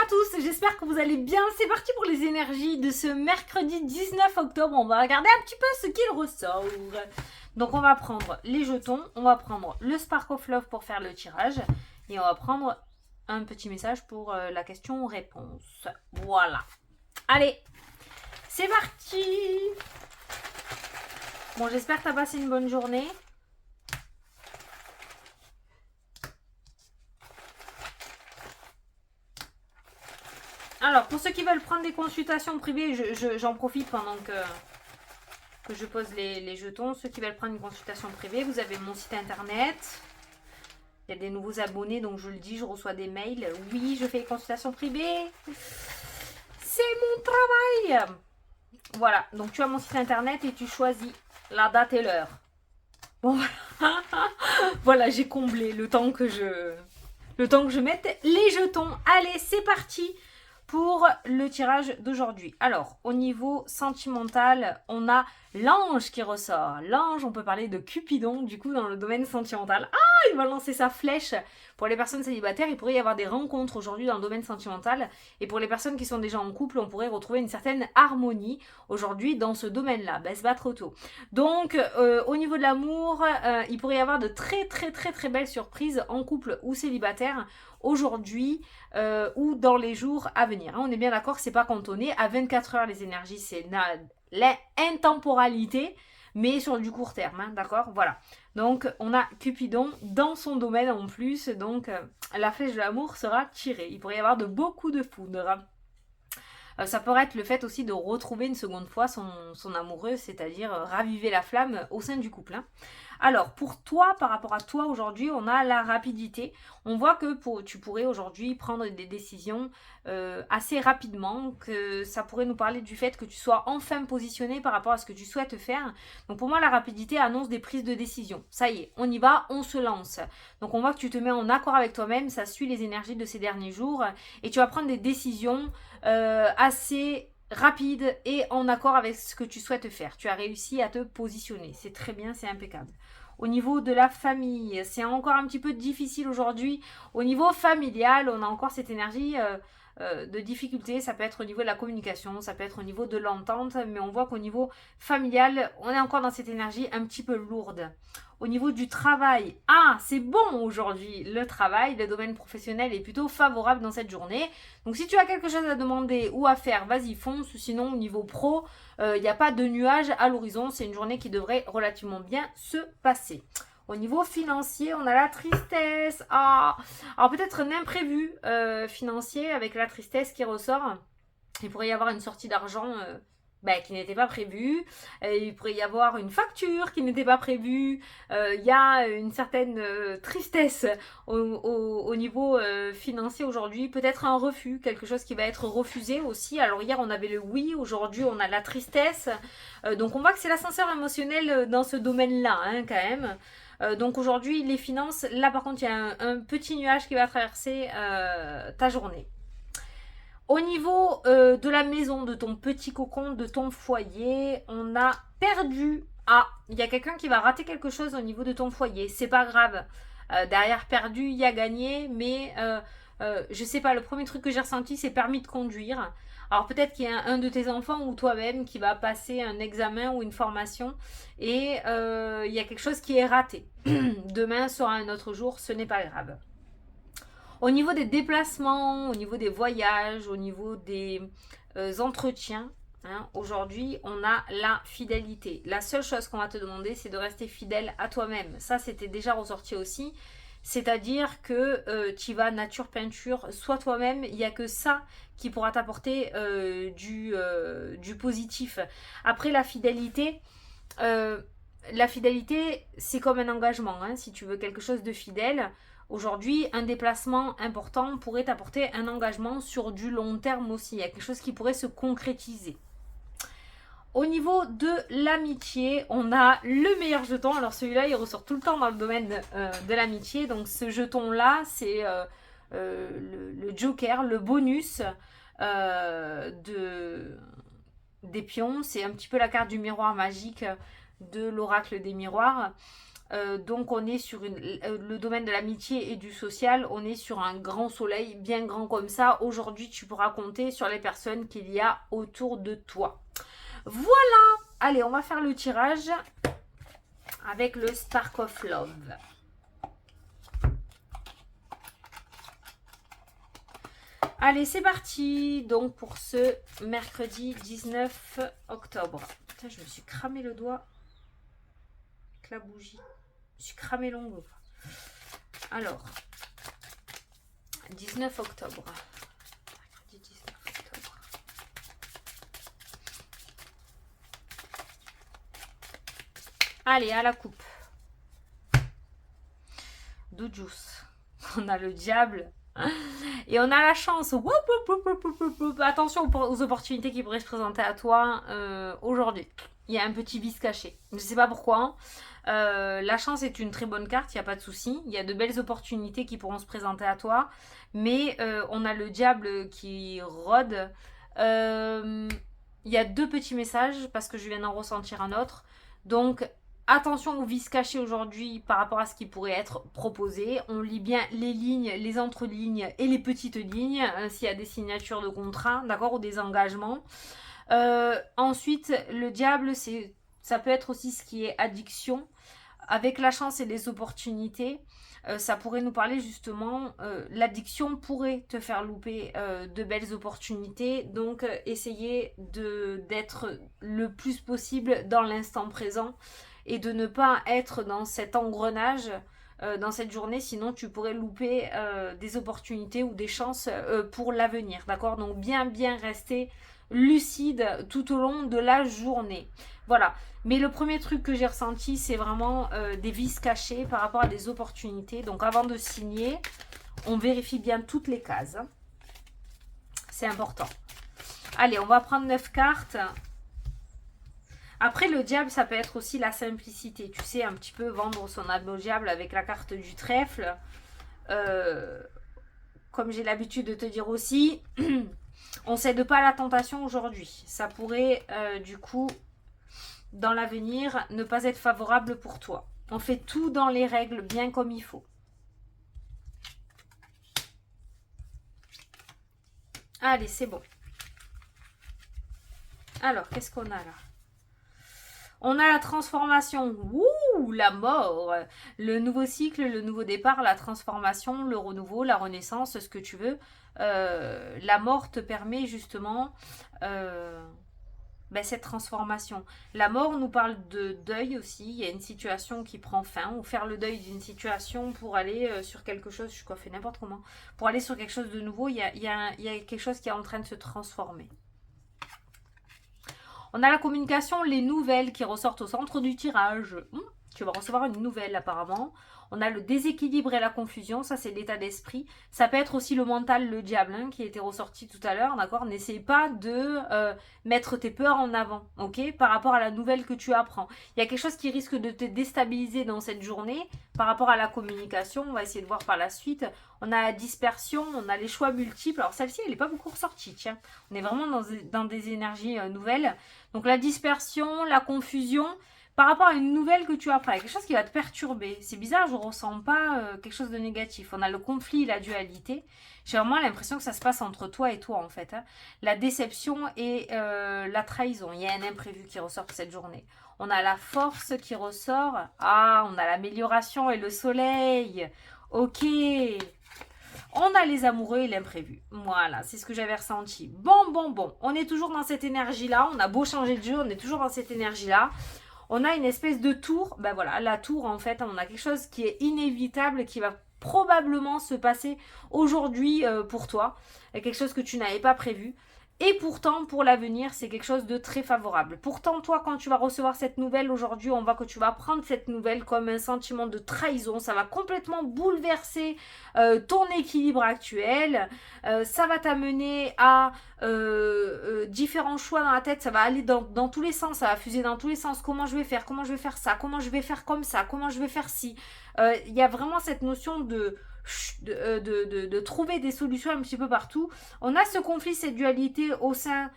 à tous, j'espère que vous allez bien. C'est parti pour les énergies de ce mercredi 19 octobre. On va regarder un petit peu ce qu'il ressort. Donc on va prendre les jetons, on va prendre le Spark of Love pour faire le tirage et on va prendre un petit message pour la question-réponse. Voilà. Allez, c'est parti. Bon, j'espère que tu as passé une bonne journée. Alors, pour ceux qui veulent prendre des consultations privées, j'en profite pendant que je pose les jetons. Ceux qui veulent prendre une consultation privée, vous avez mon site internet. Il y a des nouveaux abonnés, donc je le dis, je reçois des mails. Oui, je fais des consultations privées. C'est mon travail. Voilà, donc tu as mon site internet et tu choisis la date et l'heure. Bon, voilà, j'ai comblé le temps que je mette les jetons. Allez, c'est parti pour le tirage d'aujourd'hui. Alors, au niveau sentimental, on a l'ange qui ressort. L'ange, on peut parler de Cupidon, du coup, dans le domaine sentimental. Ah, il va lancer sa flèche. Pour les personnes célibataires, il pourrait y avoir des rencontres aujourd'hui dans le domaine sentimental. Et pour les personnes qui sont déjà en couple, on pourrait retrouver une certaine harmonie aujourd'hui dans ce domaine-là. Baisse pas trop tôt. Donc, au niveau de l'amour, il pourrait y avoir de très belles surprises en couple ou célibataire aujourd'hui ou dans les jours à venir. On est bien d'accord que c'est pas cantonné à 24 heures les énergies, c'est l'intemporalité, mais sur du court terme, hein, d'accord. Voilà. Donc on a Cupidon dans son domaine en plus, donc la flèche de l'amour sera tirée. Il pourrait y avoir beaucoup de foudre. Ça pourrait être le fait aussi de retrouver une seconde fois son amoureux, c'est-à-dire raviver la flamme au sein du couple. Hein. Alors, pour toi, par rapport à toi aujourd'hui, on a la rapidité. On voit que tu pourrais aujourd'hui prendre des décisions assez rapidement, que ça pourrait nous parler du fait que tu sois enfin positionné par rapport à ce que tu souhaites faire. Donc pour moi, la rapidité annonce des prises de décision. Ça y est, on y va, on se lance. Donc on voit que tu te mets en accord avec toi-même, ça suit les énergies de ces derniers jours et tu vas prendre des décisions assez rapide et en accord avec ce que tu souhaites faire. Tu as réussi à te positionner. C'est très bien, c'est impeccable. Au niveau de la famille, c'est encore un petit peu difficile aujourd'hui. Au niveau familial, on a encore cette énergie de difficulté. Ça peut être au niveau de la communication, ça peut être au niveau de l'entente, mais on voit qu'au niveau familial, on est encore dans cette énergie un petit peu lourde. Au niveau du travail, c'est bon aujourd'hui le travail, le domaine professionnel est plutôt favorable dans cette journée. Donc si tu as quelque chose à demander ou à faire, vas-y fonce. Sinon au niveau pro, il n'y a pas de nuages à l'horizon, c'est une journée qui devrait relativement bien se passer. Au niveau financier, on a la tristesse. Alors peut-être un imprévu financier avec la tristesse qui ressort. Il pourrait y avoir une sortie d'argent qui n'était pas prévue. Il pourrait y avoir une facture qui n'était pas prévue. Il y a une certaine tristesse au niveau financier aujourd'hui. Peut-être un refus, quelque chose qui va être refusé aussi. Alors hier on avait le oui, aujourd'hui on a la tristesse. Donc on voit que c'est l'ascenseur émotionnel dans ce domaine-là hein, quand même. Donc aujourd'hui les finances, là par contre il y a un petit nuage qui va traverser ta journée. Au niveau de la maison, de ton petit cocon, de ton foyer, on a perdu. Il y a quelqu'un qui va rater quelque chose au niveau de ton foyer. C'est pas grave. Derrière perdu, il y a gagné. Mais je sais pas, le premier truc que j'ai ressenti, c'est permis de conduire. Alors peut-être qu'il y a un de tes enfants ou toi-même qui va passer un examen ou une formation. Et il y a quelque chose qui est raté. Demain sera un autre jour, ce n'est pas grave. Au niveau des déplacements, au niveau des voyages, au niveau des entretiens, hein, aujourd'hui, on a la fidélité. La seule chose qu'on va te demander, c'est de rester fidèle à toi-même. Ça, c'était déjà ressorti aussi. C'est-à-dire que tu vas nature peinture, sois toi-même. Il n'y a que ça qui pourra t'apporter du positif. Après, la fidélité... c'est comme un engagement. Hein. Si tu veux quelque chose de fidèle, aujourd'hui, un déplacement important pourrait t'apporter un engagement sur du long terme aussi. Il y a quelque chose qui pourrait se concrétiser. Au niveau de l'amitié, on a le meilleur jeton. Alors celui-là, il ressort tout le temps dans le domaine de l'amitié. Donc ce jeton-là, c'est le joker, le bonus des pions. C'est un petit peu la carte du miroir magique de l'oracle des miroirs. Donc on est sur le domaine de l'amitié et du social, on est sur un grand soleil, bien grand comme ça. Aujourd'hui, tu pourras compter sur les personnes qu'il y a autour de toi. Voilà. Allez, on va faire le tirage avec le Spark of Love. Allez, c'est parti. Donc pour ce mercredi 19 octobre. Putain, je me suis cramé le doigt avec la bougie. Je me suis cramé l'ongle. Alors, 19 octobre. Mercredi 19 octobre. Allez, à la coupe. Do juice. On a le diable. Et on a la chance. Attention aux opportunités qui pourraient se présenter à toi aujourd'hui. Il y a un petit vice caché. Je ne sais pas pourquoi. La chance est une très bonne carte, il n'y a pas de souci. Il y a de belles opportunités qui pourront se présenter à toi. Mais on a le diable qui rôde. Il y a 2 petits messages parce que je viens d'en ressentir un autre. Donc, attention aux vices cachés aujourd'hui par rapport à ce qui pourrait être proposé. On lit bien les lignes, les entrelignes et les petites lignes, s'il y a des signatures de contrat, d'accord, ou des engagements. Ensuite, le diable, ça peut être aussi ce qui est addiction. Avec la chance et les opportunités, ça pourrait nous parler justement, l'addiction pourrait te faire louper de belles opportunités. Donc, essayez d'être le plus possible dans l'instant présent et de ne pas être dans cet engrenage dans cette journée, sinon tu pourrais louper des opportunités ou des chances pour l'avenir, d'accord? Donc bien rester lucide tout au long de la journée. Voilà. Mais le premier truc que j'ai ressenti, c'est vraiment des vices cachés par rapport à des opportunités. Donc avant de signer, on vérifie bien toutes les cases. C'est important. Allez, on va prendre 9 cartes. Après, le diable, ça peut être aussi la simplicité. Tu sais, un petit peu vendre son âme au diable avec la carte du trèfle. Comme j'ai l'habitude de te dire aussi, on ne cède pas à la tentation aujourd'hui. Ça pourrait, du coup, dans l'avenir, ne pas être favorable pour toi. On fait tout dans les règles, bien comme il faut. Allez, c'est bon. Alors, qu'est-ce qu'on a là ? On a la transformation, ouh, la mort, le nouveau cycle, le nouveau départ, la transformation, le renouveau, la renaissance, ce que tu veux. La mort te permet justement cette transformation. La mort nous parle de deuil aussi. Il y a une situation qui prend fin, ou faire le deuil d'une situation pour aller sur quelque chose, je fais n'importe comment, pour aller sur quelque chose de nouveau. Il y a quelque chose qui est en train de se transformer. On a la communication, les nouvelles qui ressortent au centre du tirage. Tu vas recevoir une nouvelle apparemment. On a le déséquilibre et la confusion, ça c'est l'état d'esprit. Ça peut être aussi le mental, le diable, qui était ressorti tout à l'heure, d'accord? N'essaie pas de mettre tes peurs en avant, ok? Par rapport à la nouvelle que tu apprends. Il y a quelque chose qui risque de te déstabiliser dans cette journée par rapport à la communication. On va essayer de voir par la suite. On a la dispersion, on a les choix multiples. Alors celle-ci, elle n'est pas beaucoup ressortie, tiens. On est vraiment dans des énergies nouvelles. Donc la dispersion, la confusion... Par rapport à une nouvelle que tu apprends, quelque chose qui va te perturber. C'est bizarre, je ne ressens pas quelque chose de négatif. On a le conflit, la dualité. J'ai vraiment l'impression que ça se passe entre toi et toi en fait. La déception et la trahison. Il y a un imprévu qui ressort cette journée. On a la force qui ressort. Ah, on a l'amélioration et le soleil. Ok. On a les amoureux et l'imprévu. Voilà, c'est ce que j'avais ressenti. Bon. On est toujours dans cette énergie-là. On a beau changer de jeu, on est toujours dans cette énergie-là. On a une espèce de tour, ben voilà, la tour en fait, on a quelque chose qui est inévitable, qui va probablement se passer aujourd'hui pour toi, quelque chose que tu n'avais pas prévu. Et pourtant, pour l'avenir, c'est quelque chose de très favorable. Pourtant, toi, quand tu vas recevoir cette nouvelle aujourd'hui, on voit que tu vas prendre cette nouvelle comme un sentiment de trahison. Ça va complètement bouleverser ton équilibre actuel. Ça va t'amener à différents choix dans la tête. Ça va aller dans tous les sens. Ça va fuser dans tous les sens. Comment je vais faire ça? Comment je vais faire comme ça? Comment je vais faire ci? Il y a vraiment cette notion de de trouver des solutions un petit peu partout. On a ce conflit, cette dualité au sein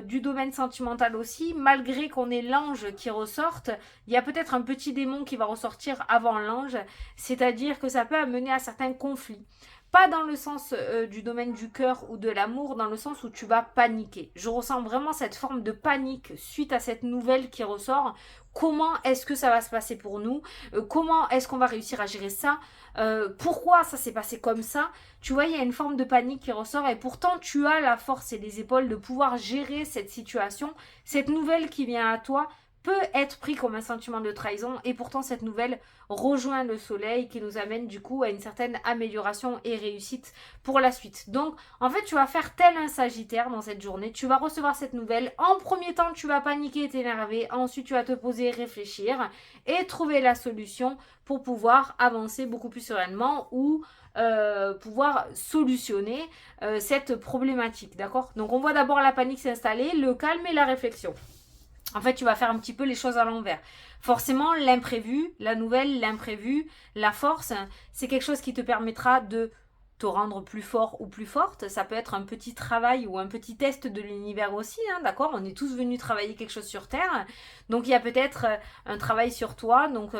du domaine sentimental aussi, malgré qu'on ait l'ange qui ressorte, il y a peut-être un petit démon qui va ressortir avant l'ange, c'est-à-dire que ça peut amener à certains conflits. Pas dans le sens du domaine du cœur ou de l'amour, dans le sens où tu vas paniquer. Je ressens vraiment cette forme de panique suite à cette nouvelle qui ressort. Comment est-ce que ça va se passer pour nous? Comment est-ce qu'on va réussir à gérer ça? Pourquoi ça s'est passé comme ça? Tu vois, il y a une forme de panique qui ressort et pourtant tu as la force et les épaules de pouvoir gérer cette situation. Cette nouvelle qui vient à toi peut être pris comme un sentiment de trahison et pourtant cette nouvelle rejoint le soleil qui nous amène du coup à une certaine amélioration et réussite pour la suite. Donc en fait tu vas faire tel un sagittaire dans cette journée, tu vas recevoir cette nouvelle, en premier temps tu vas paniquer et t'énerver, ensuite tu vas te poser, réfléchir et trouver la solution pour pouvoir avancer beaucoup plus sereinement ou pouvoir solutionner cette problématique, d'accord? Donc on voit d'abord la panique s'installer, le calme et la réflexion. En fait, tu vas faire un petit peu les choses à l'envers. Forcément, l'imprévu, la nouvelle, l'imprévu, la force, c'est quelque chose qui te permettra de te rendre plus fort ou plus forte. Ça peut être un petit travail ou un petit test de l'univers aussi, hein, d'accord? On est tous venus travailler quelque chose sur Terre. Donc, il y a peut-être un travail sur toi. Donc,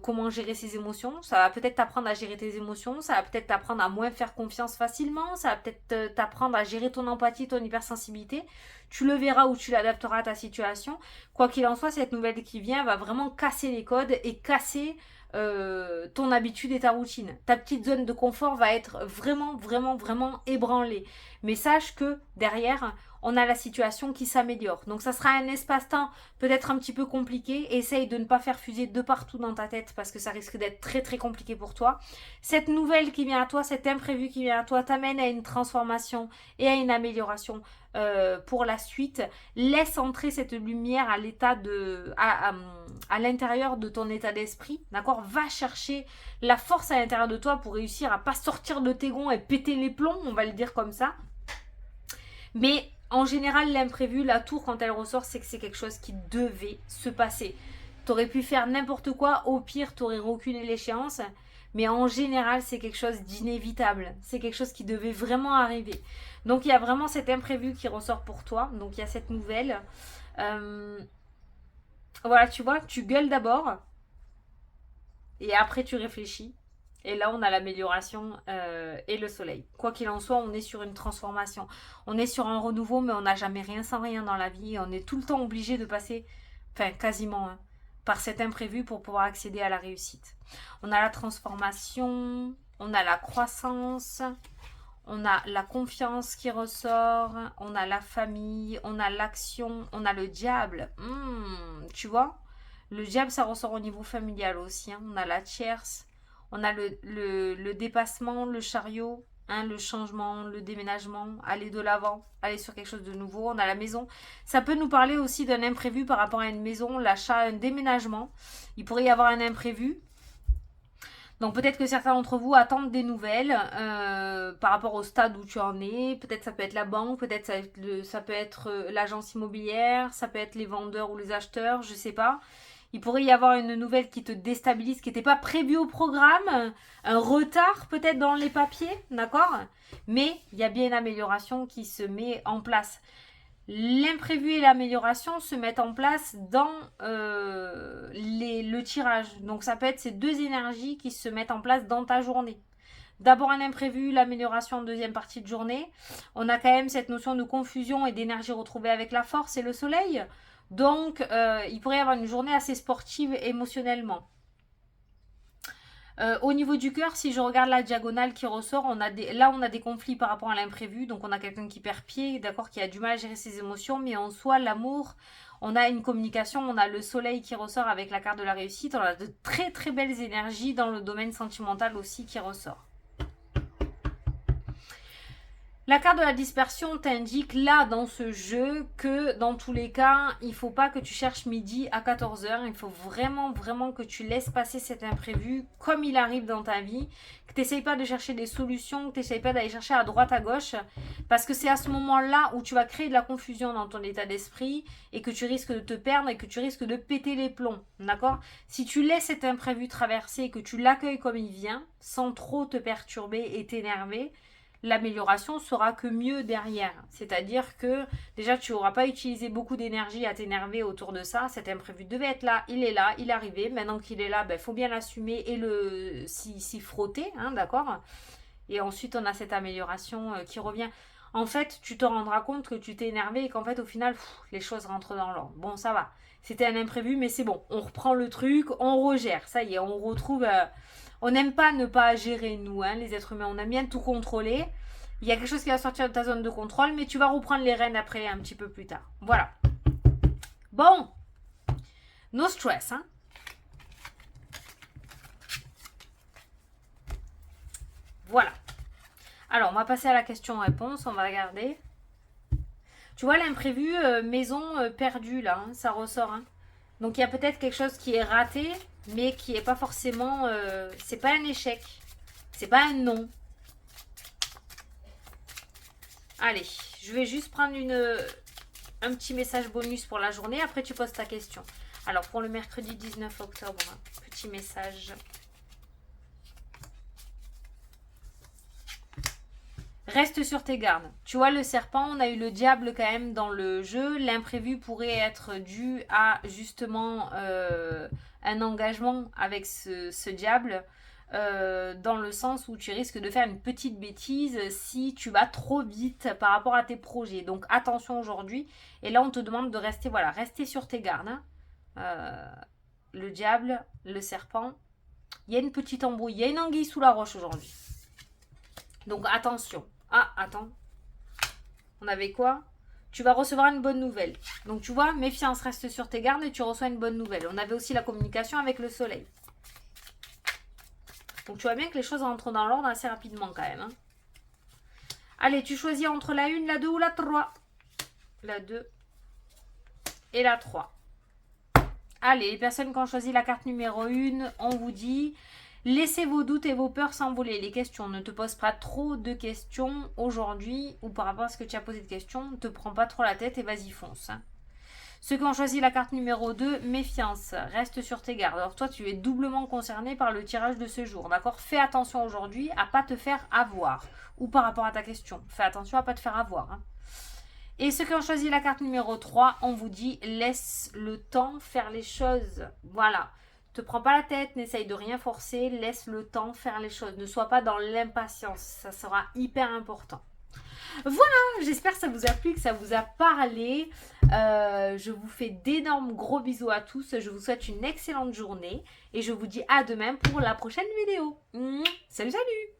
comment gérer ses émotions. Ça va peut-être t'apprendre à gérer tes émotions. Ça va peut-être t'apprendre à moins faire confiance facilement. Ça va peut-être t'apprendre à gérer ton empathie, ton hypersensibilité. Tu le verras ou tu l'adapteras à ta situation. Quoi qu'il en soit, cette nouvelle qui vient va vraiment casser les codes et casser ton habitude et ta routine. Ta petite zone de confort va être vraiment, vraiment, vraiment ébranlée. Mais sache que derrière, on a la situation qui s'améliore. Donc ça sera un espace-temps peut-être un petit peu compliqué. Essaye de ne pas faire fuser de partout dans ta tête parce que ça risque d'être très très compliqué pour toi. Cette nouvelle qui vient à toi, cet imprévu qui vient à toi t'amène à une transformation et à une amélioration pour la suite. Laisse entrer cette lumière à l'état de à l'intérieur de ton état d'esprit, d'accord? Va chercher la force à l'intérieur de toi pour réussir à pas sortir de tes gonds et péter les plombs, on va le dire comme ça. Mais en général, l'imprévu, la tour, quand elle ressort, c'est que c'est quelque chose qui devait se passer. T'aurais pu faire n'importe quoi, au pire, t'aurais reculé l'échéance. Mais en général, c'est quelque chose d'inévitable. C'est quelque chose qui devait vraiment arriver. Donc, il y a vraiment cet imprévu qui ressort pour toi. Donc, il y a cette nouvelle. Voilà, tu vois, tu gueules d'abord. Et après, tu réfléchis. Et là, on a l'amélioration et le soleil. Quoi qu'il en soit, on est sur une transformation. On est sur un renouveau, mais on n'a jamais rien sans rien dans la vie. On est tout le temps obligé de passer, enfin quasiment, hein, par cet imprévu pour pouvoir accéder à la réussite. On a la transformation, on a la croissance, on a la confiance qui ressort, on a la famille, on a l'action, on a le diable. Tu vois, le diable, ça ressort au niveau familial aussi. Hein. On a la tierce. On a le dépassement, le chariot, hein, le changement, le déménagement, aller de l'avant, aller sur quelque chose de nouveau. On a la maison. Ça peut nous parler aussi d'un imprévu par rapport à une maison, l'achat, un déménagement. Il pourrait y avoir un imprévu. Donc peut-être que certains d'entre vous attendent des nouvelles par rapport au stade où tu en es. Peut-être ça peut être la banque, peut-être ça peut être l'agence immobilière, ça peut être les vendeurs ou les acheteurs, je sais pas. Il pourrait y avoir une nouvelle qui te déstabilise, qui n'était pas prévue au programme, un retard peut-être dans les papiers, d'accord? Mais il y a bien une amélioration qui se met en place. L'imprévu et l'amélioration se mettent en place dans le tirage. Donc ça peut être ces deux énergies qui se mettent en place dans ta journée. D'abord un imprévu, l'amélioration en deuxième partie de journée. On a quand même cette notion de confusion et d'énergie retrouvée avec la force et le soleil. Donc, il pourrait y avoir une journée assez sportive émotionnellement. Au niveau du cœur, si je regarde la diagonale qui ressort, on a des conflits par rapport à l'imprévu. Donc, on a quelqu'un qui perd pied, d'accord, qui a du mal à gérer ses émotions. Mais en soi, l'amour, on a une communication, on a le soleil qui ressort avec la carte de la réussite. On a de très très belles énergies dans le domaine sentimental aussi qui ressort. La carte de la dispersion t'indique là dans ce jeu que dans tous les cas, il ne faut pas que tu cherches midi à 14 heures. Il faut vraiment, vraiment que tu laisses passer cet imprévu comme il arrive dans ta vie. Que tu n'essayes pas de chercher des solutions, que tu n'essayes pas d'aller chercher à droite, à gauche. Parce que c'est à ce moment-là où tu vas créer de la confusion dans ton état d'esprit et que tu risques de te perdre et que tu risques de péter les plombs. D'accord? Si tu laisses cet imprévu traverser et que tu l'accueilles comme il vient, sans trop te perturber et t'énerver, l'amélioration sera que mieux derrière. C'est-à-dire que déjà tu n'auras pas utilisé beaucoup d'énergie à t'énerver autour de ça. Cet imprévu devait être là, il est arrivé. Maintenant qu'il est là, faut bien l'assumer et s'y frotter, hein, d'accord? Et ensuite on a cette amélioration qui revient. En fait, tu te rendras compte que tu t'es énervé et qu'en fait au final, les choses rentrent dans l'ordre. Bon, ça va. C'était un imprévu, mais c'est bon. On reprend le truc, on regère. Ça y est, on retrouve... On n'aime pas ne pas gérer, nous, hein, les êtres humains. On aime bien tout contrôler. Il y a quelque chose qui va sortir de ta zone de contrôle, mais tu vas reprendre les rênes après, un petit peu plus tard. Voilà. Bon. No stress, hein. Voilà. Alors, on va passer à la question-réponse. On va regarder. Tu vois l'imprévu, maison perdue, là, hein, ça ressort, hein. Donc, il y a peut-être quelque chose qui est raté, mais qui n'est pas forcément... c'est pas un échec. C'est pas un non. Allez, je vais juste prendre un petit message bonus pour la journée. Après, tu poses ta question. Alors, pour le mercredi 19 octobre, petit message. Reste sur tes gardes. Tu vois, le serpent, on a eu le diable quand même dans le jeu. L'imprévu pourrait être dû à justement un engagement avec ce diable. Dans le sens où tu risques de faire une petite bêtise si tu vas trop vite par rapport à tes projets. Donc attention aujourd'hui. Et là, on te demande de rester, voilà, rester sur tes gardes. Hein. Le diable, le serpent. Il y a une petite embrouille. Il y a une anguille sous la roche aujourd'hui. Donc attention. Ah, attends. On avait quoi? Tu vas recevoir une bonne nouvelle. Donc tu vois, méfiance, reste sur tes gardes et tu reçois une bonne nouvelle. On avait aussi la communication avec le soleil. Donc tu vois bien que les choses rentrent dans l'ordre assez rapidement quand même. Hein. Allez, tu choisis entre la 1, la 2 ou la 3. La 2 et la 3. Allez, les personnes qui ont choisi la carte numéro 1, on vous dit... Laissez vos doutes et vos peurs s'envoler. Les questions, ne te pose pas trop de questions aujourd'hui ou par rapport à ce que tu as posé de questions. Ne te prends pas trop la tête et vas-y fonce. Hein. Ceux qui ont choisi la carte numéro 2, méfiance, reste sur tes gardes. Alors toi, tu es doublement concerné par le tirage de ce jour, d'accord? Fais attention aujourd'hui à ne pas te faire avoir. Ou par rapport à ta question, fais attention à ne pas te faire avoir. Hein. Et ceux qui ont choisi la carte numéro 3, on vous dit, laisse le temps faire les choses. Voilà. Te prends pas la tête, n'essaye de rien forcer, laisse le temps faire les choses. Ne sois pas dans l'impatience, ça sera hyper important. Voilà, j'espère que ça vous a plu, que ça vous a parlé. Je vous fais d'énormes gros bisous à tous. Je vous souhaite une excellente journée et je vous dis à demain pour la prochaine vidéo. Salut, salut!